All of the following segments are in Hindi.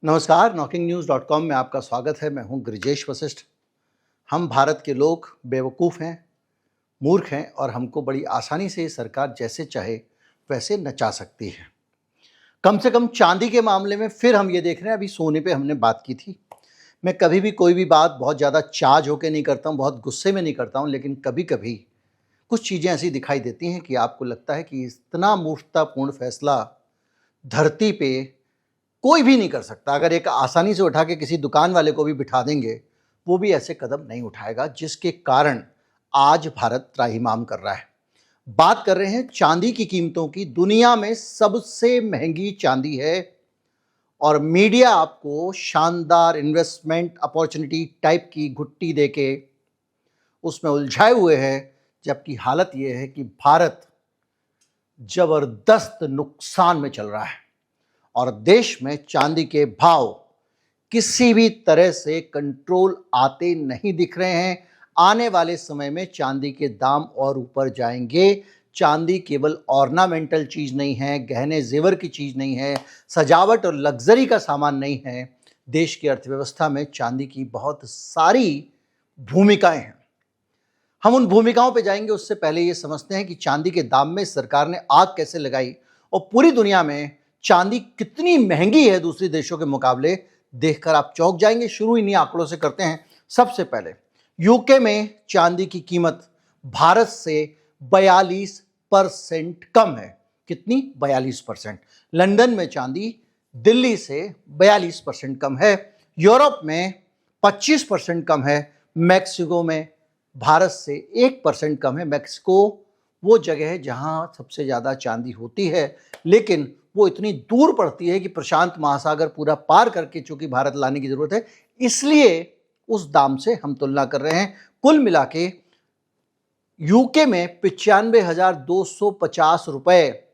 नमस्कार, knocking-news.com में आपका स्वागत है। मैं हूं गिरिजेश वशिष्ठ। हम भारत के लोग बेवकूफ़ हैं, मूर्ख हैं और हमको बड़ी आसानी से सरकार जैसे चाहे वैसे नचा सकती है। कम से कम चांदी के मामले में फिर हम ये देख रहे हैं। अभी सोने पे हमने बात की थी। मैं कभी भी कोई भी बात बहुत ज़्यादा चार्ज होकर नहीं करता हूँ, बहुत गुस्से में नहीं करता हूँ, लेकिन कभी-कभी कुछ चीज़ें ऐसी दिखाई देती हैं कि आपको लगता है कि इतना मूर्खतापूर्ण फैसला धरती पे कोई भी नहीं कर सकता। अगर एक आसानी से उठा के किसी दुकान वाले को भी बिठा देंगे, वो भी ऐसे कदम नहीं उठाएगा, जिसके कारण आज भारत त्राहिमाम कर रहा है। बात कर रहे हैं चांदी की कीमतों की। दुनिया में सबसे महंगी चांदी है और मीडिया आपको शानदार इन्वेस्टमेंट अपॉर्चुनिटी टाइप की घुट्टी देके उसमें उलझाए हुए है, जबकि हालत यह है कि भारत जबरदस्त नुकसान में चल रहा है और देश में चांदी के भाव किसी भी तरह से कंट्रोल आते नहीं दिख रहे हैं। आने वाले समय में चांदी के दाम और ऊपर जाएंगे। चांदी केवल ऑर्नामेंटल चीज़ नहीं है, गहने जेवर की चीज़ नहीं है, सजावट और लग्जरी का सामान नहीं है। देश की अर्थव्यवस्था में चांदी की बहुत सारी भूमिकाएं हैं। हम उन भूमिकाओं पे जाएंगे, उससे पहले ये समझते हैं कि चांदी के दाम में सरकार ने आग कैसे लगाई और पूरी दुनिया में चांदी कितनी महंगी है दूसरे देशों के मुकाबले। देखकर आप चौंक जाएंगे। शुरू इन्हीं आंकड़ों से करते हैं। सबसे पहले यूके में चांदी की कीमत भारत से 42% कम है। कितनी? 42%। लंदन में चांदी दिल्ली से 42% कम है। यूरोप में 25% कम है। मैक्सिको में भारत से 1% कम है। मैक्सिको वो जगह है जहां सबसे ज़्यादा चांदी होती है, लेकिन वो इतनी दूर पड़ती है कि प्रशांत महासागर पूरा पार करके चूंकि भारत लाने की ज़रूरत है, इसलिए उस दाम से हम तुलना कर रहे हैं। कुल मिला के यूके में 95,250 रुपये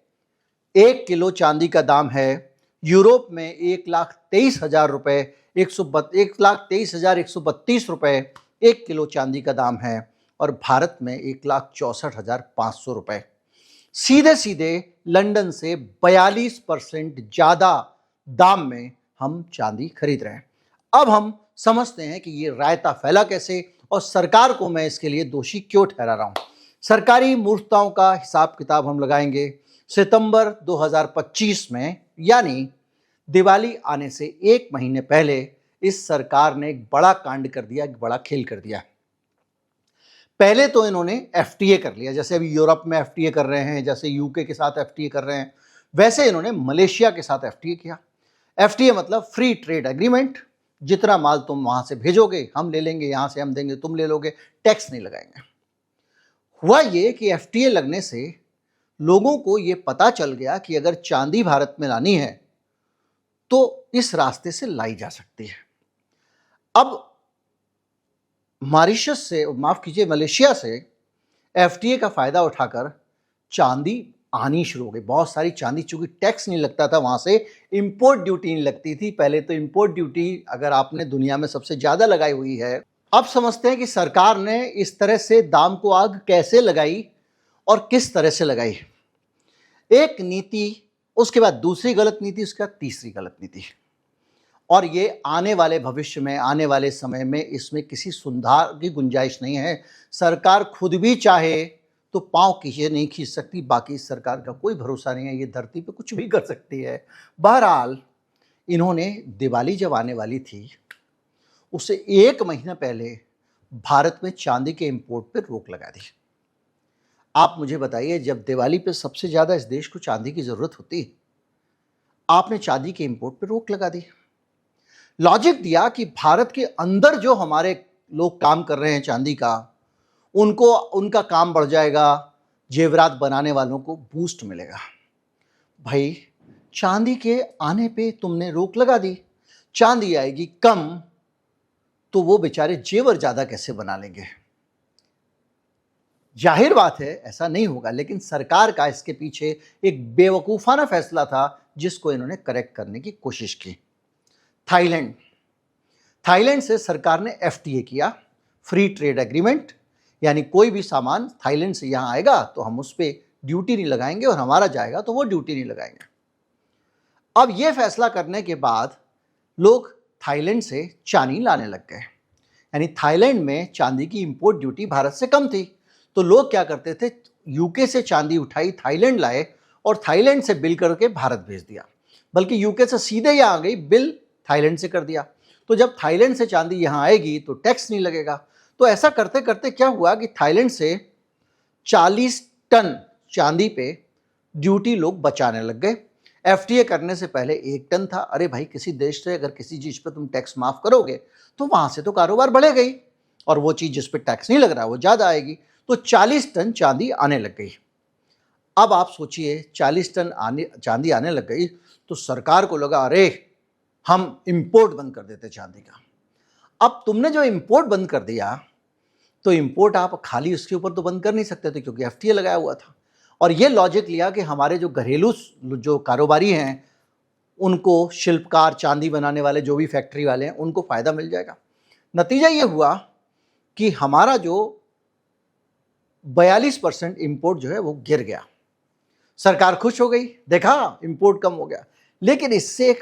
1 किलो चांदी का दाम है। यूरोप में 1,23,000 रुपये 1,23,132 रुपये 1 किलो चांदी का दाम है और भारत में 1,64,500 रुपये। सीधे सीधे लंदन से 42% ज़्यादा दाम में हम चांदी खरीद रहे हैं। अब हम समझते हैं कि ये रायता फैला कैसे और सरकार को मैं इसके लिए दोषी क्यों ठहरा रहा हूं। सरकारी मूर्खताओं का हिसाब किताब हम लगाएंगे। सितंबर 2025 में, यानी दिवाली आने से 1 महीने पहले, इस सरकार ने एक बड़ा कांड कर दिया, एक बड़ा खेल कर दिया। पहले तो इन्होंने एफटीए कर लिया, जैसे अभी यूरोप में एफटीए कर रहे हैं, जैसे यूके के साथ एफटीए कर रहे हैं, वैसे इन्होंने मलेशिया के साथ एफटीए किया। एफटीए मतलब फ्री ट्रेड एग्रीमेंट। जितना माल तुम वहां से भेजोगे हम ले लेंगे, यहां से हम देंगे तुम ले लोगे, टैक्स नहीं लगाएंगे। हुआ ये कि एफटीए लगने से लोगों को ये पता चल गया कि अगर चांदी भारत में लानी है तो इस रास्ते से लाई जा सकती है। अब मॉरिशस से, माफ कीजिए, मलेशिया से एफटीए का फायदा उठाकर चांदी आनी शुरू हो गई। बहुत सारी चांदी, चूंकि टैक्स नहीं लगता था वहां से, इंपोर्ट ड्यूटी नहीं लगती थी। पहले तो इंपोर्ट ड्यूटी अगर आपने दुनिया में सबसे ज्यादा लगाई हुई है। अब समझते हैं कि सरकार ने इस तरह से दाम को आग कैसे लगाई और किस तरह से लगाई। एक नीति, उसके बाद दूसरी गलत नीति, उसके बाद तीसरी गलत नीति, और ये आने वाले भविष्य में, आने वाले समय में इसमें किसी सुधार की गुंजाइश नहीं है। सरकार खुद भी चाहे तो पांव खींचे नहीं खींच सकती। बाकी सरकार का कोई भरोसा नहीं है, ये धरती पे कुछ भी कर सकती है। बहरहाल इन्होंने दिवाली जब आने वाली थी उससे 1 महीना पहले भारत में चांदी के इंपोर्ट पर रोक लगा दी। आप मुझे बताइए, जब दिवाली पे सबसे ज्यादा इस देश को चांदी की जरूरत होती, आपने चांदी के इंपोर्ट पर रोक लगा दी। लॉजिक दिया कि भारत के अंदर जो हमारे लोग काम कर रहे हैं चांदी का, उनको उनका काम बढ़ जाएगा, जेवरात बनाने वालों को बूस्ट मिलेगा। भाई, चांदी के आने पे तुमने रोक लगा दी, चांदी आएगी कम तो वो बेचारे जेवर ज्यादा कैसे बना लेंगे? जाहिर बात है ऐसा नहीं होगा, लेकिन सरकार का इसके पीछे एक बेवकूफाना फैसला था जिसको इन्होंने करेक्ट करने की कोशिश की। थाईलैंड से सरकार ने एफटीए किया, फ्री ट्रेड एग्रीमेंट, यानी कोई भी सामान थाईलैंड से यहां आएगा तो हम उस पर ड्यूटी नहीं लगाएंगे और हमारा जाएगा तो वो ड्यूटी नहीं लगाएंगे। अब यह फैसला करने के बाद लोग थाईलैंड से चांदी लाने लग गए। यानी थाईलैंड में चांदी की इंपोर्ट ड्यूटी भारत से कम थी, तो लोग क्या करते थे, यूके से चांदी उठाई, थाईलैंड लाए और थाईलैंड से बिल करके भारत भेज दिया। बल्कि यूके से सीधे यहाँ आ गई, बिल थाईलैंड से कर दिया। तो जब थाईलैंड से चांदी यहाँ आएगी तो टैक्स नहीं लगेगा। तो ऐसा करते करते क्या हुआ कि थाईलैंड से 40 टन चांदी पे ड्यूटी लोग बचाने लग गए। एफटीए करने से पहले 1 टन था। अरे भाई, किसी देश से अगर किसी चीज पे तुम टैक्स माफ करोगे तो वहां से तो कारोबार बढ़ेगा ही, और वो चीज जिस पे टैक्स नहीं लग रहा वो ज्यादा आएगी। तो 40 टन चांदी आने लग गई। अब आप सोचिए, 40 टन चांदी आने लग गई तो सरकार को लगा अरे हम इंपोर्ट बंद कर देते चांदी का। अब तुमने जो इंपोर्ट बंद कर दिया, तो इंपोर्ट आप खाली उसके ऊपर तो बंद कर नहीं सकते थे क्योंकि एफटीए लगाया हुआ था। और ये लॉजिक लिया कि हमारे जो घरेलू जो कारोबारी हैं, उनको, शिल्पकार, चांदी बनाने वाले, जो भी फैक्ट्री वाले हैं, उनको फायदा मिल जाएगा। नतीजा ये हुआ कि हमारा जो 42% इंपोर्ट जो है वो गिर गया। सरकार खुश हो गई, देखा इंपोर्ट कम हो गया। लेकिन इससे एक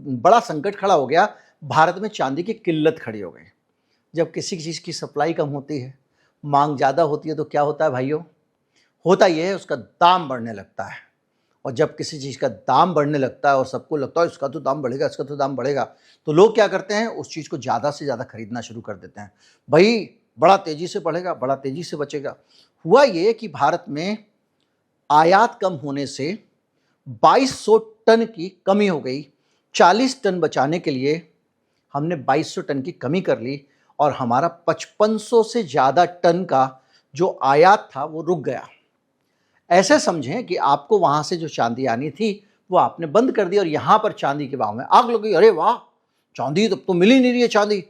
बड़ा संकट खड़ा हो गया, भारत में चांदी की किल्लत खड़ी हो गई। जब किसी चीज़ की सप्लाई कम होती है, मांग ज़्यादा होती है, तो क्या होता है भाइयों, होता यह है उसका दाम बढ़ने लगता है। और जब किसी चीज़ का दाम बढ़ने लगता है और सबको लगता है इसका तो दाम बढ़ेगा, इसका तो दाम बढ़ेगा, तो लोग क्या करते हैं, उस चीज़ को ज़्यादा से ज़्यादा खरीदना शुरू कर देते हैं। भाई बड़ा तेज़ी से बढ़ेगा, बड़ा तेज़ी से बचेगा। हुआ ये कि भारत में आयात कम होने से 2200 टन की कमी हो गई। 40 टन बचाने के लिए हमने 2200 टन की कमी कर ली और हमारा 5500 से ज़्यादा टन का जो आयात था वो रुक गया। ऐसे समझें कि आपको वहाँ से जो चांदी आनी थी वो आपने बंद कर दी और यहाँ पर चांदी के भाव में आग लग गई। अरे वाह, चांदी तो मिल ही नहीं रही है चांदी,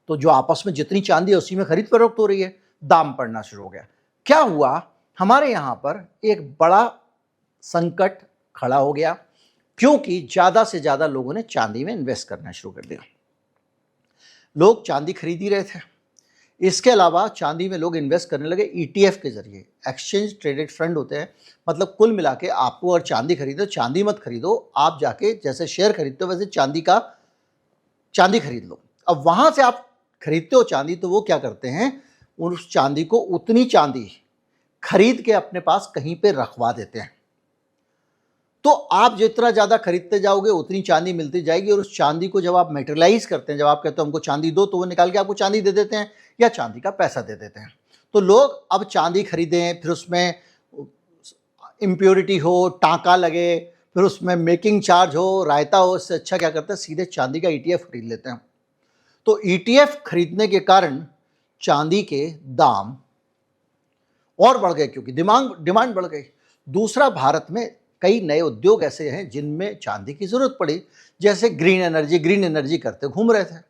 तो जो आपस में जितनी चांदी है उसी में खरीद फरोख्त हो रही है, दाम पड़ना शुरू हो गया। क्या हुआ, हमारे यहाँ पर एक बड़ा संकट खड़ा हो गया क्योंकि ज़्यादा से ज़्यादा लोगों ने चांदी में इन्वेस्ट करना शुरू कर दिया। लोग चांदी खरीद ही रहे थे। इसके अलावा चांदी में लोग इन्वेस्ट करने लगे ईटीएफ के जरिए, एक्सचेंज ट्रेडेड फंड होते हैं। मतलब कुल मिला के आपको अगर चांदी खरीदो, चांदी मत खरीदो, आप जाके जैसे शेयर खरीदते हो वैसे चांदी खरीद लो। अब वहाँ से आप खरीदते हो चांदी, तो वो क्या करते हैं, उस चांदी को, उतनी चांदी खरीद के अपने पास कहीं पे रखवा देते हैं। तो आप जितना ज़्यादा खरीदते जाओगे उतनी चांदी मिलती जाएगी, और उस चांदी को जब आप मेटेरियलाइज करते हैं, जब आप कहते हो हमको चांदी दो, तो वो निकाल के आपको चांदी दे देते हैं या चांदी का पैसा दे देते हैं। तो लोग अब चांदी खरीदें, फिर उसमें इम्प्योरिटी हो, टाँका लगे, फिर उसमें मेकिंग चार्ज हो, रायता हो, इससे अच्छा क्या करते हैं, सीधे चांदी का ईटीएफ खरीद लेते हैं। तो ईटीएफ खरीदने के कारण चांदी के दाम और बढ़ गए क्योंकि डिमांड बढ़ गई। दूसरा, भारत में कई नए उद्योग ऐसे हैं जिनमें चांदी की जरूरत पड़ी, जैसे ग्रीन एनर्जी करते घूम रहे थे।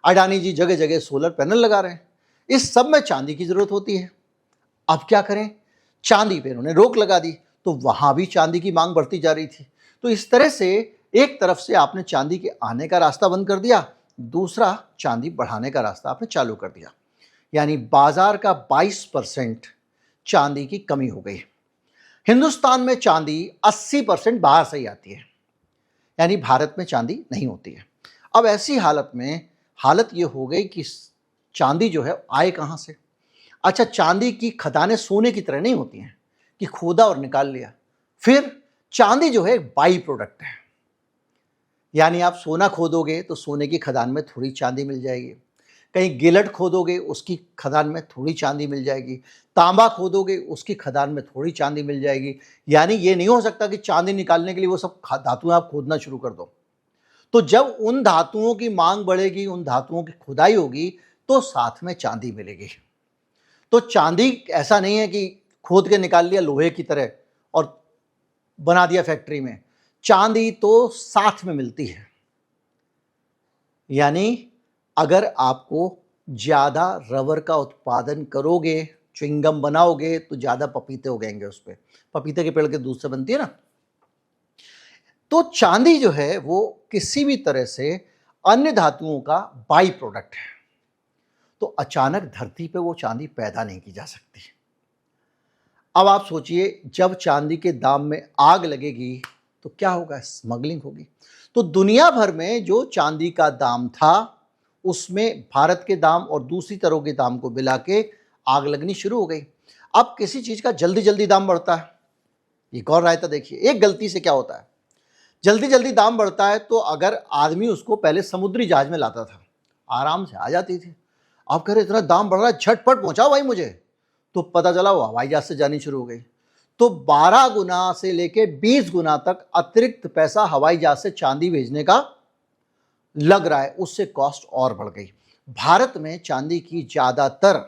अडानी जी जगह जगह सोलर पैनल लगा रहे हैं, इस सब में चांदी की जरूरत होती है। अब क्या करें, चांदी पे इन्होंने रोक लगा दी, तो वहां भी चांदी की मांग बढ़ती जा रही थी। तो इस तरह से एक तरफ से आपने चांदी के आने का रास्ता बंद कर दिया, दूसरा चांदी बढ़ाने का रास्ता आपने चालू कर दिया। यानी बाजार का 22% चांदी की कमी हो गई। हिंदुस्तान में चांदी 80% बाहर से ही आती है, यानी भारत में चांदी नहीं होती है। अब ऐसी हालत में हालत ये हो गई कि चांदी जो है आए कहाँ से। अच्छा, चांदी की खदानें सोने की तरह नहीं होती हैं कि खोदा और निकाल लिया। फिर चांदी जो है एक बाई प्रोडक्ट है, यानी आप सोना खोदोगे तो सोने की खदान में थोड़ी चांदी मिल जाएगी, कहीं गिलट खोदोगे उसकी खदान में थोड़ी चांदी मिल जाएगी, तांबा खोदोगे उसकी खदान में थोड़ी चांदी मिल जाएगी। यानी ये नहीं हो सकता कि चांदी निकालने के लिए वो सब धातुएं आप खोदना शुरू कर दो। तो जब उन धातुओं की मांग बढ़ेगी, उन धातुओं की खुदाई होगी, तो साथ में चांदी मिलेगी। तो चांदी ऐसा नहीं है कि खोद के निकाल लिया लोहे की तरह और बना दिया फैक्ट्री में, चांदी तो साथ में मिलती है। यानी अगर आपको ज़्यादा रबर का उत्पादन करोगे, च्युइंगम बनाओगे, तो ज़्यादा पपीते उगेंगे उस पर, पपीते के पेड़ के दूध से बनती है ना। तो चांदी जो है वो किसी भी तरह से अन्य धातुओं का बाई प्रोडक्ट है, तो अचानक धरती पे वो चांदी पैदा नहीं की जा सकती। अब आप सोचिए, जब चांदी के दाम में आग लगेगी तो क्या होगा, स्मगलिंग होगी। तो दुनिया भर में जो चांदी का दाम था उसमें भारत के दाम और दूसरी तरह के दाम को मिला के आग लगनी शुरू हो गई। अब किसी चीज़ का जल्दी जल्दी दाम बढ़ता है, एक और रायता देखिए, एक गलती से क्या होता है, जल्दी जल्दी दाम बढ़ता है तो अगर आदमी उसको पहले समुद्री जहाज में लाता था आराम से आ जाती थी। अब कह रहे इतना दाम बढ़ रहा है, झटपट पहुंचाओ भाई मुझे, तो पता चला वो हवाई जहाज से जानी शुरू हो गई। तो 12 गुना से लेके 20 गुना तक अतिरिक्त पैसा हवाई जहाज से चांदी भेजने का लग रहा है, उससे कॉस्ट और बढ़ गई। भारत में चांदी की ज़्यादातर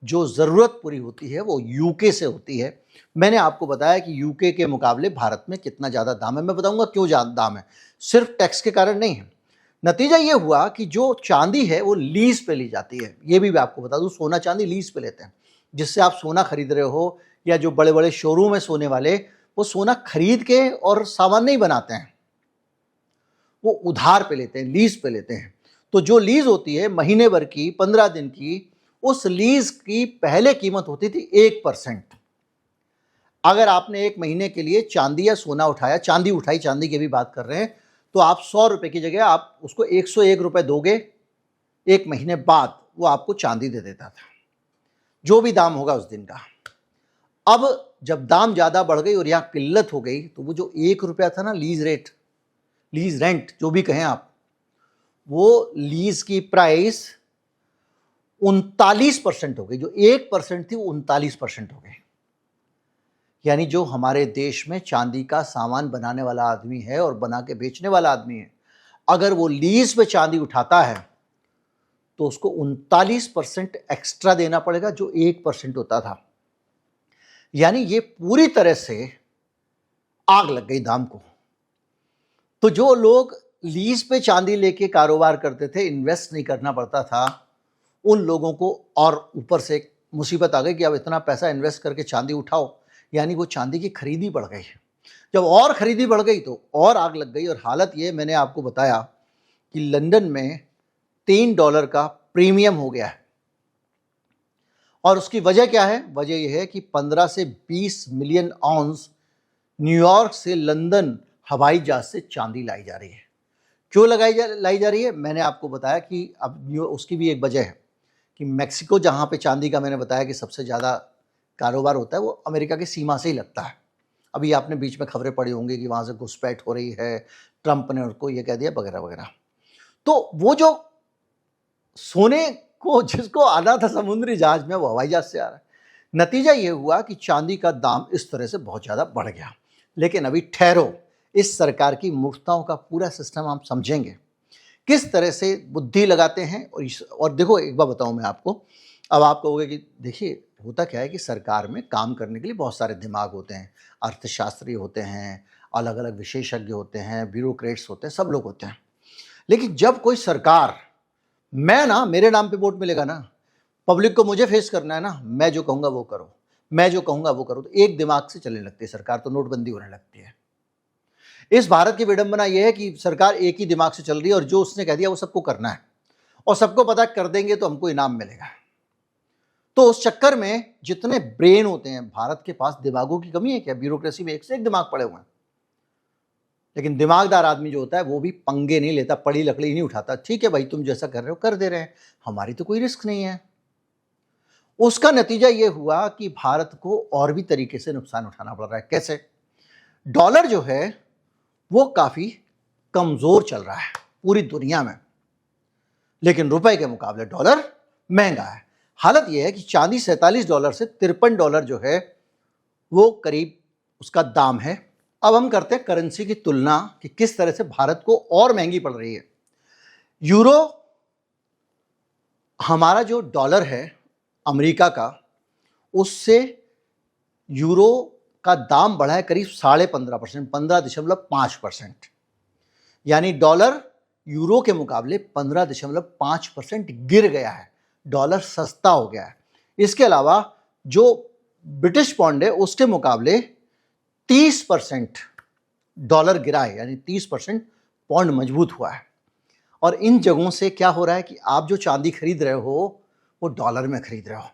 जो ज़रूरत पूरी होती है वो यूके से होती है। मैंने आपको बताया कि यूके के मुकाबले भारत में कितना ज़्यादा दाम है, मैं बताऊंगा क्यों ज़्यादा दाम है, सिर्फ टैक्स के कारण नहीं है। नतीजा ये हुआ कि जो चांदी है वो लीज पे ली जाती है। ये भी मैं आपको बता दूं, सोना चांदी लीज पे लेते हैं, जिससे आप सोना खरीद रहे हो या जो बड़े बड़े शोरूम है सोने वाले, वो सोना खरीद के और सामान नहीं बनाते हैं, वो उधार पे लेते हैं, लीज पे लेते हैं। तो जो लीज होती है महीने भर की, 15 दिन की, उस लीज की पहले कीमत होती थी 1%। अगर आपने एक महीने के लिए चांदी या सोना उठाया, चांदी उठाई, चांदी की भी बात कर रहे हैं, तो आप 100 रुपये की जगह आप उसको 101 रुपये दोगे, एक महीने बाद वो आपको चांदी दे देता था, जो भी दाम होगा उस दिन का। अब जब दाम ज़्यादा बढ़ गई और यहाँ किल्लत हो गई, तो वो जो 1 रुपया था ना लीज रेट, लीज रेंट जो भी कहें आप, वो लीज की प्राइस 39% हो गई। जो 1% थी वो 39% हो गई। यानी जो हमारे देश में चांदी का सामान बनाने वाला आदमी है और बना के बेचने वाला आदमी है, अगर वो लीज पे चांदी उठाता है तो उसको 39% एक्स्ट्रा देना पड़ेगा, जो 1% होता था। यानी ये पूरी तरह से आग लग गई दाम को। तो जो लोग लीज पे चांदी लेके कारोबार करते थे, इन्वेस्ट नहीं करना पड़ता था, उन लोगों को और ऊपर से एक मुसीबत आ गई कि अब इतना पैसा इन्वेस्ट करके चांदी उठाओ, यानी वो चांदी की खरीदी बढ़ गई। जब और खरीदी बढ़ गई तो और आग लग गई। और हालत ये, मैंने आपको बताया कि लंदन में $3 का प्रीमियम हो गया है। और उसकी वजह क्या है? वजह यह है कि 15 से 20 मिलियन आउंस न्यूयॉर्क से लंदन हवाई जहाज से चांदी लाई जा रही है। क्यों लाई जा रही है? मैंने आपको बताया कि अब उसकी भी एक वजह है कि मैक्सिको, जहाँ पे चांदी का मैंने बताया कि सबसे ज़्यादा कारोबार होता है, वो अमेरिका की सीमा से ही लगता है। अभी आपने बीच में खबरें पढ़ी होंगी कि वहाँ से घुसपैठ हो रही है, ट्रंप ने उनको ये कह दिया वगैरह वगैरह। तो वो जो सोने को जिसको आना था समुद्री जहाज में, वो हवाई जहाज से आ रहा है। नतीजा ये हुआ कि चांदी का दाम इस तरह से बहुत ज़्यादा बढ़ गया। लेकिन अभी ठहरो, इस सरकार की मूर्खताओं का पूरा सिस्टम हम समझेंगे, किस तरह से बुद्धि लगाते हैं। और देखो, एक बार बताऊं मैं आपको, अब आप कहोगे कि देखिए होता क्या है कि सरकार में काम करने के लिए बहुत सारे दिमाग होते हैं, अर्थशास्त्री होते हैं, अलग अलग विशेषज्ञ होते हैं, ब्यूरोक्रेट्स होते हैं, सब लोग होते हैं। लेकिन जब कोई सरकार, मैं ना, मेरे नाम पे वोट मिलेगा ना, पब्लिक को मुझे फेस करना है ना, मैं जो कहूँगा वो करो, मैं जो कहूँगा वो करो, तो एक दिमाग से चलने लगती है सरकार, तो नोटबंदी होने लगती है। इस भारत की विडंबना यह है कि सरकार एक ही दिमाग से चल रही है और जो उसने कह दिया वो सबको करना है, और सबको पता कर देंगे तो हमको इनाम मिलेगा। तो उस चक्कर में जितने ब्रेन होते हैं, भारत के पास दिमागों की कमी है क्या? ब्यूरोक्रेसी में एक से एक दिमाग पड़े हुए हैं, लेकिन दिमागदार आदमी जो होता है वो भी पंगे नहीं लेता, पड़ी लकड़ी नहीं उठाता। ठीक है भाई, तुम जैसा कर रहे हो कर दे रहे हैं, हमारी तो कोई रिस्क नहीं है। उसका नतीजा ये हुआ कि भारत को और भी तरीके से नुकसान उठाना पड़ रहा है। कैसे? डॉलर जो है वो काफी कमजोर चल रहा है पूरी दुनिया में, लेकिन रुपए के मुकाबले डॉलर महंगा है। हालत यह है कि चांदी $47 से $53 जो है वो करीब उसका दाम है। अब हम करते हैं करेंसी की तुलना कि किस तरह से भारत को और महंगी पड़ रही है। यूरो, हमारा जो डॉलर है अमेरिका का, उससे यूरो का दाम बढ़ा है करीब 15.5%, 15.5%। यानी डॉलर यूरो के मुकाबले 15.5% गिर गया है, डॉलर सस्ता हो गया है। इसके अलावा जो ब्रिटिश पौंड है उसके मुकाबले 30% डॉलर गिरा है, यानी 30% पौंड मजबूत हुआ है। और इन जगहों से क्या हो रहा है कि आप जो चांदी खरीद रहे हो वो डॉलर में खरीद रहे हो,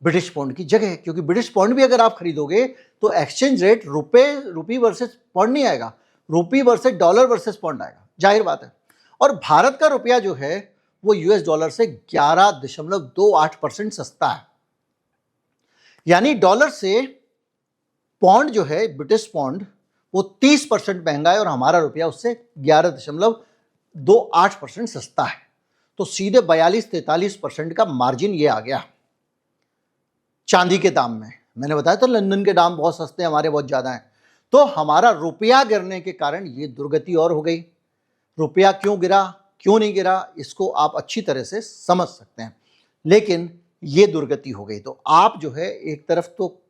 ब्रिटिश पौंड की जगह। क्योंकि ब्रिटिश पौंड भी अगर आप खरीदोगे तो एक्सचेंज रेट रुपी वर्सेस पौंड नहीं आएगा, रुपी वर्सेस डॉलर वर्सेस पौंड आएगा, जाहिर बात है। और भारत का रुपया जो है वो यूएस डॉलर से 11.28% सस्ता है। यानी डॉलर से पौंड जो है, ब्रिटिश पौंड, वो 30% महंगा है और हमारा रुपया उससे 11.28% सस्ता है। तो सीधे 42-43% का मार्जिन ये आ गया चांदी के दाम में। मैंने बताया था लंदन के दाम बहुत सस्ते हैं, हमारे बहुत ज़्यादा हैं। तो हमारा रुपया गिरने के कारण ये दुर्गति और हो गई। रुपया क्यों गिरा, क्यों नहीं गिरा, इसको आप अच्छी तरह से समझ सकते हैं, लेकिन ये दुर्गति हो गई। तो आप जो है एक तरफ तो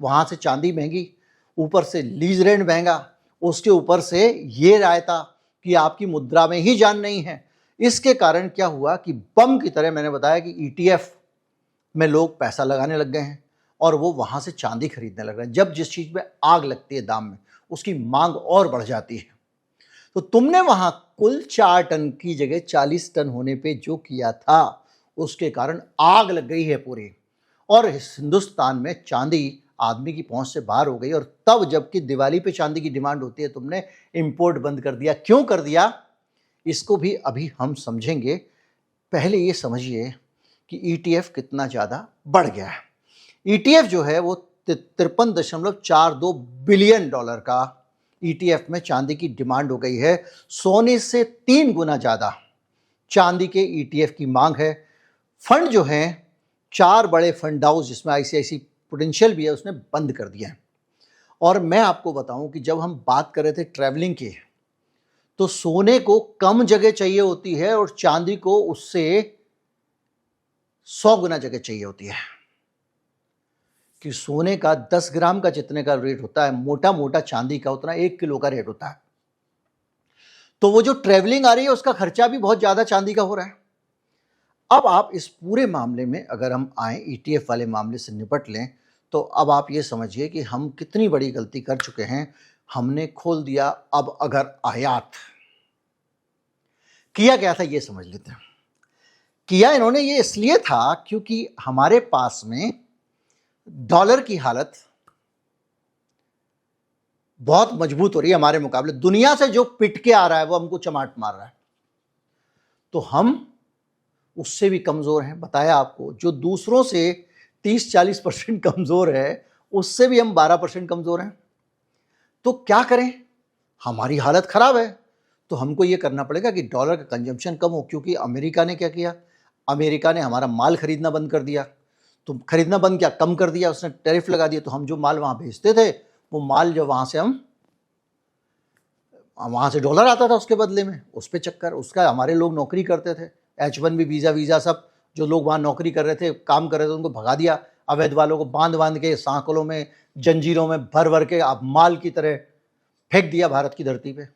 वहाँ से चांदी महंगी, ऊपर से लीज रेंट महंगा, उसके ऊपर से ये रायता कि आपकी मुद्रा में ही जान नहीं है। इसके कारण क्या हुआ कि बम की तरह, मैंने बताया कि ईटीएफ में लोग पैसा लगाने लग गए हैं और वो वहाँ से चांदी खरीदने लग रहे हैं। जब जिस चीज़ में आग लगती है दाम में, उसकी मांग और बढ़ जाती है। तो तुमने वहाँ कुल 4 टन की जगह 40 टन होने पे जो किया था, उसके कारण आग लग गई है पूरी। और इस हिंदुस्तान में चांदी आदमी की पहुंच से बाहर हो गई। और तब जबकि दिवाली पे चांदी की डिमांड होती है, तुमने इंपोर्ट बंद कर दिया। क्यों कर दिया, इसको भी अभी हम समझेंगे। पहले ये समझिए कि ईटीएफ कितना ज़्यादा बढ़ गया है। ईटीएफ जो है वो 53.42 बिलियन डॉलर का ईटीएफ में चांदी की डिमांड हो गई है। सोने से 3 गुना ज़्यादा चांदी के ईटीएफ की मांग है। फंड जो है, 4 बड़े फंड हाउस जिसमें आईसीआईसी प्रूडेंशियल भी है, उसने बंद कर दिया है। और मैं आपको बताऊं कि जब हम बात कर रहे थे ट्रैवलिंग की, तो सोने को कम जगह चाहिए होती है और चांदी को उससे 100 गुना जगह चाहिए होती है। कि सोने का 10 ग्राम का जितने का रेट होता है, मोटा मोटा चांदी का उतना 1 किलो का रेट होता है। तो वो जो ट्रैवलिंग आ रही है उसका खर्चा भी बहुत ज़्यादा चांदी का हो रहा है। अब आप इस पूरे मामले में अगर हम आए, ईटीएफ वाले मामले से निपट लें, तो अब आप ये समझिए कि हम कितनी बड़ी गलती कर चुके हैं। हमने खोल दिया। अब अगर आयात किया गया था, ये समझ लेते हैं। किया इन्होंने ये इसलिए था क्योंकि हमारे पास में डॉलर की हालत बहुत मजबूत हो रही है हमारे मुकाबले। दुनिया से जो पिट के आ रहा है वो हमको चमाट मार रहा है, तो हम उससे भी कमज़ोर हैं। बताया आपको, जो दूसरों से 30-40% कमज़ोर है, उससे भी हम 12% कमज़ोर हैं। तो क्या करें, हमारी हालत ख़राब है। तो हमको ये करना पड़ेगा कि डॉलर का कंजम्पशन कम हो। क्योंकि अमेरिका ने क्या किया, अमेरिका ने हमारा माल खरीदना बंद कर दिया। तो खरीदना बंद किया, कम कर दिया, उसने टैरिफ लगा दिया। तो हम जो माल वहाँ भेजते थे, वो माल जो वहाँ से डॉलर आता था उसके बदले में, उस पर चक्कर, उसका हमारे लोग नौकरी करते थे, H1B वीज़ा सब जो लोग वहाँ नौकरी कर रहे थे, काम कर रहे थे, उनको भगा दिया। अवैध वालों को बांध के सांकलों में, जंजीरों में भर के आप माल की तरह फेंक दिया भारत की धरती पे।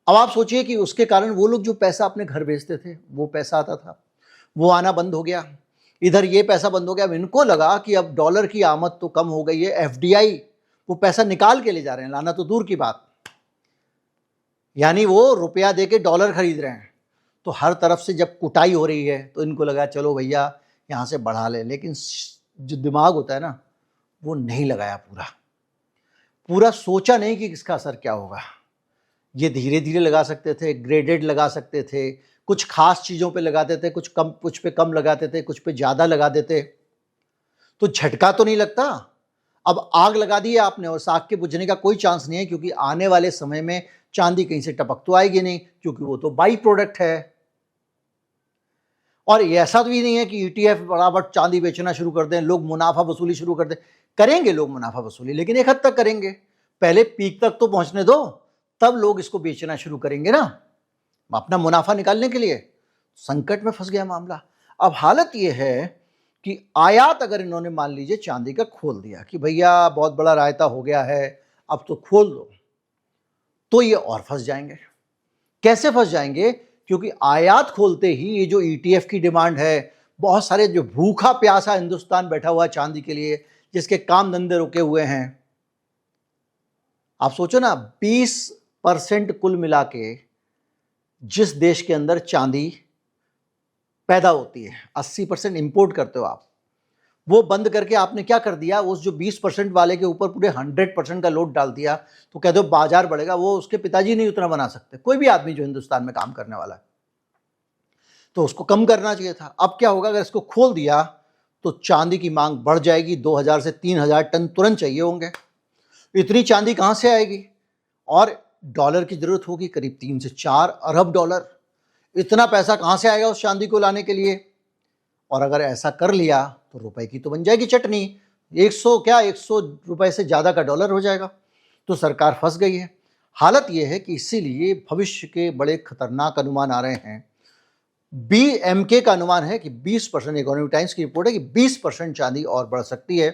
अब आप सोचिए कि उसके कारण वो लोग जो पैसा अपने घर भेजते थे, वो पैसा आता था, वो आना बंद हो गया। इधर ये पैसा बंद हो गया। अब इनको लगा कि अब डॉलर की आमद तो कम हो गई है, एफडीआई वो पैसा निकाल के ले जा रहे हैं, लाना तो दूर की बात, यानी वो रुपया दे के डॉलर खरीद रहे हैं। तो हर तरफ से जब कुटाई हो रही है, तो इनको लगा चलो भैया यहाँ से बढ़ा ले। लेकिन जो दिमाग होता है ना, वो नहीं लगाया पूरा सोचा नहीं कि इसका असर क्या होगा। ये धीरे धीरे लगा सकते थे, ग्रेडेड लगा सकते थे, कुछ खास चीज़ों पे लगाते थे, कुछ पे कम लगाते थे, कुछ पे ज़्यादा लगा देते, तो झटका तो नहीं लगता। अब आग लगा दी है आपने और आग के बुझने का कोई चांस नहीं है, क्योंकि आने वाले समय में चांदी कहीं से टपक तो आएगी नहीं, क्योंकि वो तो बाई प्रोडक्ट है। और ये ऐसा भी नहीं है कि ईटीएफ बराबर चांदी बेचना शुरू कर दें, लोग मुनाफा वसूली शुरू कर दें। करेंगे लोग मुनाफा वसूली, लेकिन एक हद तक करेंगे। पहले पीक तक तो पहुंचने दो, तब लोग इसको बेचना शुरू करेंगे ना, अपना मुनाफा निकालने के लिए। संकट में फंस गया मामला। अब हालत यह है कि आयात अगर इन्होंने मान लीजिए चांदी का खोल दिया कि भैया बहुत बड़ा रायता हो गया है, अब तो खोल दो, तो ये और फंस जाएंगे। कैसे फंस जाएंगे? क्योंकि आयात खोलते ही ये जो ईटीएफ की डिमांड है, बहुत सारे जो भूखा प्यासा हिंदुस्तान बैठा हुआ है चांदी के लिए, जिसके काम धंधे रुके हुए हैं। आप सोचो ना, 20% कुल मिला के जिस देश के अंदर चांदी पैदा होती है, 80% इंपोर्ट करते हो आप, वो बंद करके आपने क्या कर दिया, उस जो 20% वाले के ऊपर पूरे 100% का लोड डाल दिया। तो कहते हो बाजार बढ़ेगा, वो उसके पिताजी नहीं उतना बना सकते, कोई भी आदमी जो हिंदुस्तान में काम करने वाला है, तो उसको कम करना चाहिए था। अब क्या होगा, अगर इसको खोल दिया तो चांदी की मांग बढ़ जाएगी, 2000 से 3000 टन तुरंत चाहिए होंगे। इतनी चांदी कहां से आएगी, और डॉलर की जरूरत होगी करीब 3 से 4 अरब डॉलर। इतना पैसा कहां से आएगा उस चांदी को लाने के लिए। और अगर ऐसा कर लिया तो रुपए की तो बन जाएगी चटनी, 100 रुपए से ज्यादा का डॉलर हो जाएगा। तो सरकार फंस गई है। हालत यह है कि इसीलिए भविष्य के बड़े खतरनाक अनुमान आ रहे हैं। BMK का अनुमान है कि 20%, इकोनॉमिक टाइम्स की रिपोर्ट है कि 20% चांदी और बढ़ सकती है,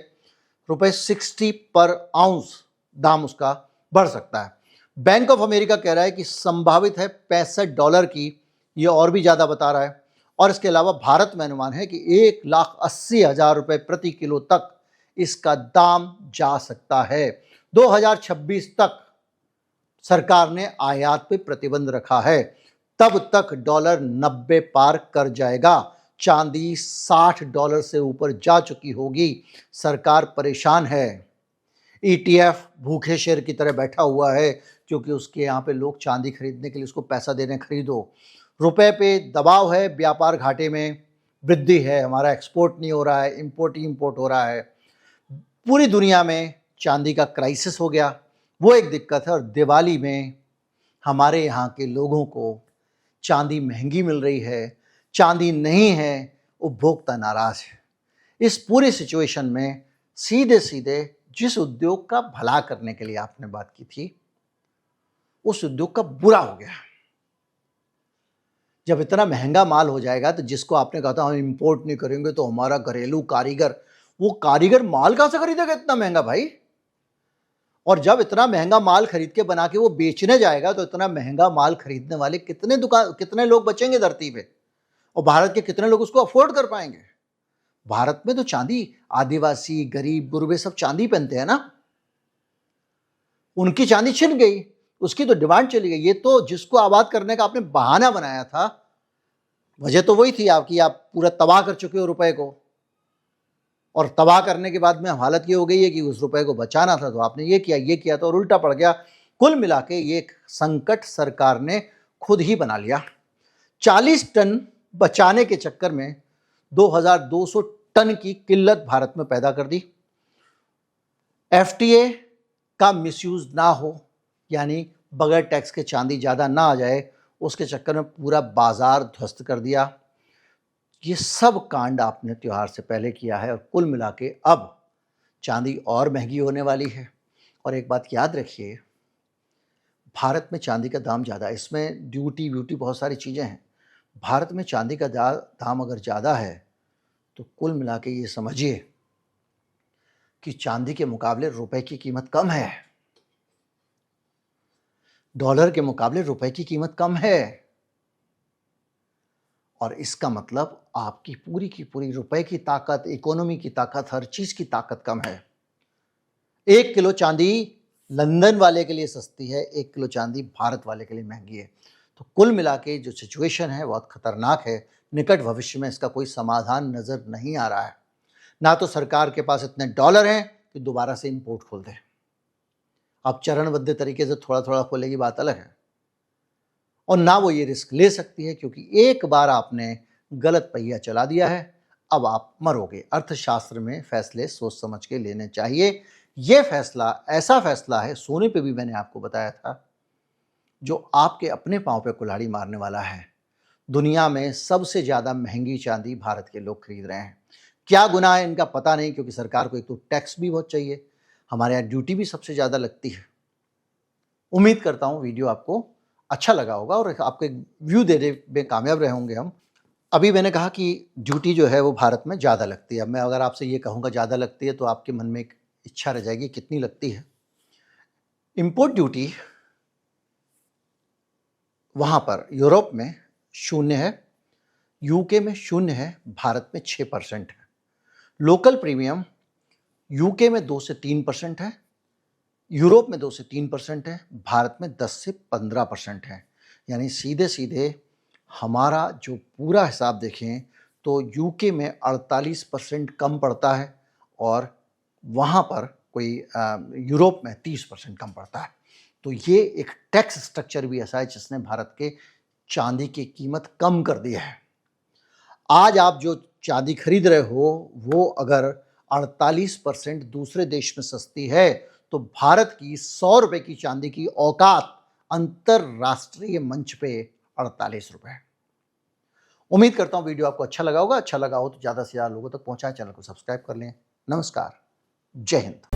रुपए 60 पर आउंस दाम उसका बढ़ सकता है। बैंक ऑफ अमेरिका कह रहा है कि संभावित है $65 की, ये और भी ज्यादा बता रहा है। और इसके अलावा भारत में अनुमान है कि 1,80,000 रुपए प्रति किलो तक इसका दाम जा सकता है। 2026 तक सरकार ने आयात पे प्रतिबंध रखा है, तब तक डॉलर 90 पार कर जाएगा, चांदी $60 से ऊपर जा चुकी होगी। सरकार परेशान है। ETF भूखे शेर की तरह बैठा हुआ है, क्योंकि उसके यहाँ पे लोग चांदी खरीदने के लिए उसको पैसा दे रहे हैं, खरीदो। रुपए पे दबाव है, व्यापार घाटे में वृद्धि है, हमारा एक्सपोर्ट नहीं हो रहा है, इंपोर्ट ही इंपोर्ट हो रहा है। पूरी दुनिया में चांदी का क्राइसिस हो गया, वो एक दिक्कत है। और दिवाली में हमारे यहाँ के लोगों को चांदी महंगी मिल रही है, चांदी नहीं है, उपभोक्ता नाराज है। इस पूरी सिचुएशन में सीधे सीधे जिस उद्योग का भला करने के लिए आपने बात की थी, उस उद्योग का बुरा हो गया। जब इतना महंगा माल हो जाएगा तो जिसको आपने कहा था हम इंपोर्ट नहीं करेंगे तो हमारा घरेलू कारीगर, वो कारीगर माल कहां से खरीदेगा इतना महंगा भाई। और जब इतना महंगा माल खरीद के बना के वो बेचने जाएगा तो इतना महंगा माल खरीदने वाले कितने लोग बचेंगे धरती पे, और भारत के कितने लोग उसको अफोर्ड कर पाएंगे। भारत में तो चांदी आदिवासी, गरीब, गुरबे सब चांदी पहनते हैं ना, उनकी चांदी छिन गई, उसकी तो डिमांड चली गई। ये तो जिसको आबाद करने का आपने बहाना बनाया था, वजह तो वही थी आपकी, आप पूरा तबाह कर चुके हो रुपए को, और तबाह करने के बाद में हालत ये हो गई है कि उस रुपए को बचाना था तो आपने ये किया तो और उल्टा पड़ गया। कुल मिला के ये एक संकट सरकार ने खुद ही बना लिया। 40 टन बचाने के चक्कर में 2200 टन की किल्लत भारत में पैदा कर दी। FTA का मिसयूज ना हो, यानी बगैर टैक्स के चांदी ज़्यादा ना आ जाए, उसके चक्कर में पूरा बाजार ध्वस्त कर दिया। ये सब कांड आपने त्योहार से पहले किया है, और कुल मिला के अब चांदी और महंगी होने वाली है। और एक बात याद रखिए, भारत में चांदी का दाम ज़्यादा है, इसमें ड्यूटी बहुत सारी चीज़ें हैं। भारत में चांदी का दाम अगर ज़्यादा है तो कुल मिला के ये समझिए कि चांदी के मुकाबले रुपए की कीमत कम है, डॉलर के मुकाबले रुपए की कीमत कम है। और इसका मतलब आपकी पूरी की पूरी रुपए की ताकत, इकोनॉमी की ताकत, हर चीज की ताकत कम है। 1 किलो चांदी लंदन वाले के लिए सस्ती है, 1 किलो चांदी भारत वाले के लिए महंगी है। तो कुल मिला के जो सिचुएशन है बहुत खतरनाक है। निकट भविष्य में इसका कोई समाधान नजर नहीं आ रहा है। ना तो सरकार के पास इतने डॉलर हैं कि दोबारा से इंपोर्ट खोल दे, अब चरणबद्ध तरीके से थोड़ा थोड़ा खोलेगी बात अलग है, और ना वो ये रिस्क ले सकती है, क्योंकि एक बार आपने गलत पहिया चला दिया है, अब आप मरोगे। अर्थशास्त्र में फैसले सोच समझ के लेने चाहिए। ये फैसला ऐसा फैसला है, सोने पे भी मैंने आपको बताया था, जो आपके अपने पांव पे कुल्हाड़ी मारने वाला है। दुनिया में सबसे ज़्यादा महंगी चांदी भारत के लोग खरीद रहे हैं। क्या गुनाह है इनका पता नहीं, क्योंकि सरकार को एक तो टैक्स भी बहुत चाहिए, हमारे यहाँ ड्यूटी भी सबसे ज़्यादा लगती है। उम्मीद करता हूँ वीडियो आपको अच्छा लगा होगा और आपको एक व्यू देने में कामयाब रहे होंगे हम। अभी मैंने कहा कि ड्यूटी जो है वो भारत में ज़्यादा लगती है। अब मैं अगर आपसे ये कहूँगा ज़्यादा लगती है तो आपके मन में एक इच्छा रह जाएगी कितनी लगती है। इंपोर्ट ड्यूटी वहाँ पर यूरोप में 0 है, यूके में 0 है, भारत में 6% है। लोकल प्रीमियम यूके में 2 से 3% है, यूरोप में 2 से 3% है, भारत में 10 से 15% है। यानी सीधे सीधे हमारा जो पूरा हिसाब देखें तो यूके में 48% कम पड़ता है और वहाँ पर कोई यूरोप में 30% कम पड़ता है। तो ये एक टैक्स स्ट्रक्चर भी ऐसा है जिसने भारत के चांदी की कीमत कम कर दी है। आज आप जो चांदी खरीद रहे हो वो अगर 48% दूसरे देश में सस्ती है तो भारत की 100 रुपए की चांदी की औकात अंतरराष्ट्रीय मंच पे 48 रुपए। उम्मीद करता हूं वीडियो आपको अच्छा लगा होगा। अच्छा लगा हो तो ज्यादा से ज्यादा लोगों तक पहुंचाएं, चैनल को सब्सक्राइब कर लें। नमस्कार, जय हिंद।